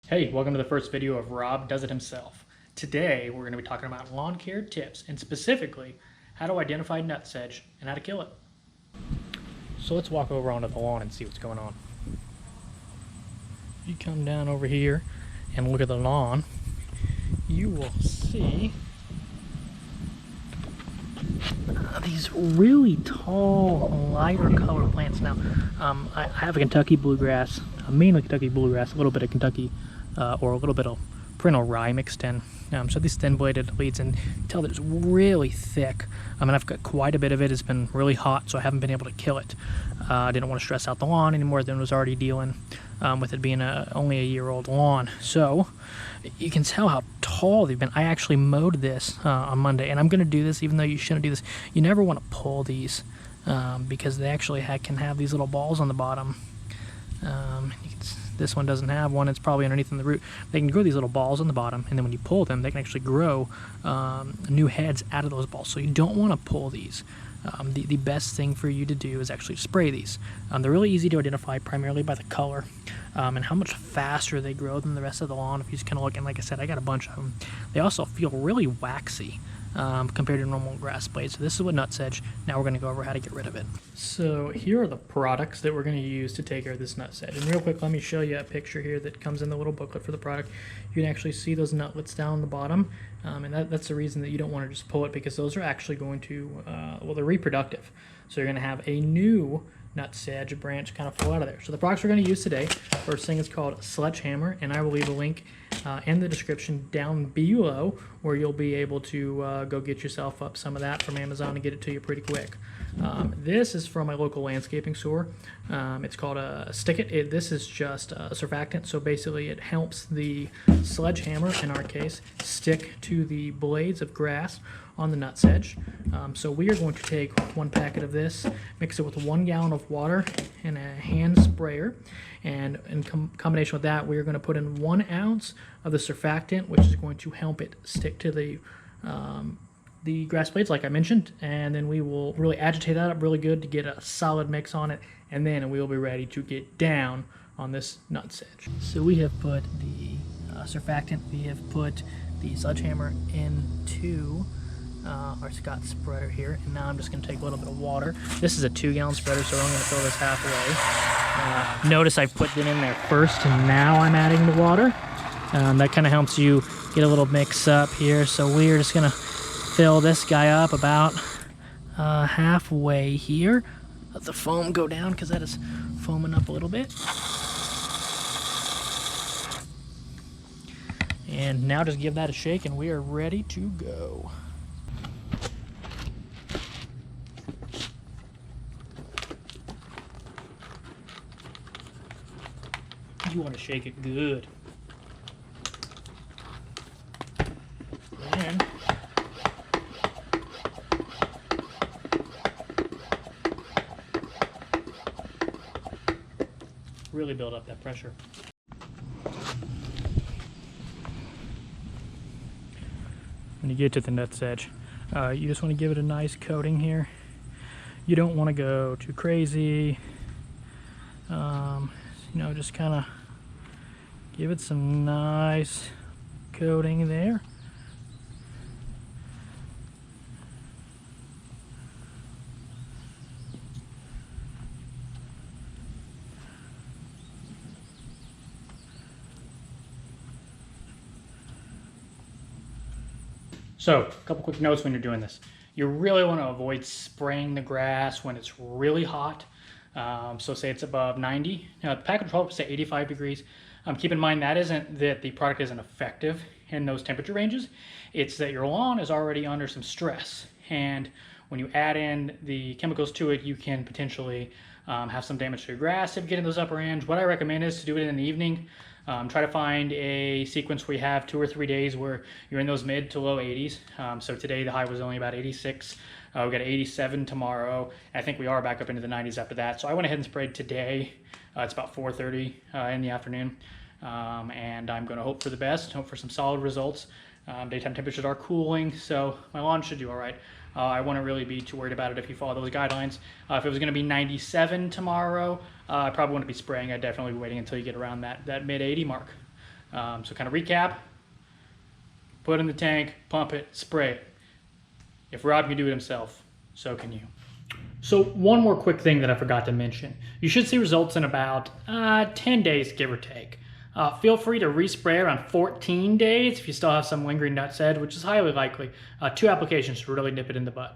Hey, welcome to the first video of Rob Does It Himself. Today we're going to be talking about lawn care tips and specifically how to identify nutsedge and how to kill it. So let's walk over onto the lawn and see what's going on. You come down over here and look at the lawn, you will see these really tall, lighter colored plants. Now, I have a Kentucky bluegrass, mainly Kentucky bluegrass, a little bit of Kentucky or a little bit of perennial rye mixed in. So these thin-bladed leads, and you tell that it's really thick. And I've got quite a bit of it. It's been really hot, so I haven't been able to kill it. I didn't want to stress out the lawn any more than I was already dealing with it being only a year-old lawn. So you can tell how tall they've been. I actually mowed this on Monday, and I'm going to do this even though you shouldn't do this. You never want to pull these because they actually can have these little balls on the bottom. This one doesn't have one. It's probably underneath in the root. They can grow these little balls on the bottom, and then when you pull them, they can actually grow new heads out of those balls. So you don't want to pull these. The best thing for you to do is actually spray these. They're really easy to identify primarily by the color and how much faster they grow than the rest of the lawn. If you just kind of look, and like I said, I got a bunch of them. They also feel really waxy compared to normal grass blades. So this is what nutsedge. Now we're going to go over how to get rid of it. So here are the products that we're going to use to take care of this nutsedge. And real quick, let me show you a picture here that comes in the little booklet for the product. You can actually see those nutlets down the bottom, and that's the reason that you don't want to just pull it, because those are actually going to, well, they're reproductive. So you're going to have a new nutsedge branch kind of fall out of there. So the products we're going to use today, first thing is called Sledgehammer, and I will leave a link in the description down below where you'll be able to go get yourself up some of that from Amazon and get it to you pretty quick. This is from my local landscaping store. It's called a Stick It. This is just a surfactant, so basically it helps the sledgehammer, in our case, stick to the blades of grass on the nutsedge. So we are going to take 1 packet of this, mix it with 1 gallon of water and a hand sprayer, and in combination with that, we are going to put in 1 ounce of the surfactant, which is going to help it stick to the grass blades, like I mentioned, and then we will really agitate that up really good to get a solid mix on it, and then we will be ready to get down on this nutsedge. So we have put the surfactant, we have put the sledgehammer into our Scott spreader here, and now I'm just going to take a little bit of water. This is a 2-gallon spreader, so I'm going to fill this halfway. Notice I put it in there first, and now I'm adding the water. That kind of helps you get a little mix up here. So we're just going to fill this guy up about halfway here. Let the foam go down because that is foaming up a little bit. And now just give that a shake and we are ready to go. You want to shake it good. And really build up that pressure. When you get to the nutsedge, you just want to give it a nice coating here. You don't want to go too crazy. You know, just kind of give it some nice coating there. So, a couple quick notes when you're doing this. You really want to avoid spraying the grass when it's really hot. So say it's above 90. Now, the pack control say 85 degrees. Keep in mind that isn't that the product isn't effective in those temperature ranges. It's that your lawn is already under some stress. And when you add in the chemicals to it, you can potentially have some damage to your grass if you get in those upper ends. What I recommend is to do it in the evening. Try to find a sequence where you have 2 or 3 days where you're in those mid to low 80s. So today the high was only about 86. We got 87 tomorrow. I think we are back up into the 90s after that. So I went ahead and sprayed today. It's about 4:30 in the afternoon. And I'm going to hope for the best, hope for some solid results. Daytime temperatures are cooling, so my lawn should do all right. I wouldn't really be too worried about it if you follow those guidelines. If it was going to be 97 tomorrow, I probably wouldn't be spraying. I'd definitely be waiting until you get around that mid-80 mark. So kind of recap, put in the tank, pump it, spray it. If Rob can do it himself, so can you. So one more quick thing that I forgot to mention. You should see results in about 10 days, give or take. Feel free to respray around 14 days if you still have some lingering nutsedge, which is highly likely. 2 applications to really nip it in the bud.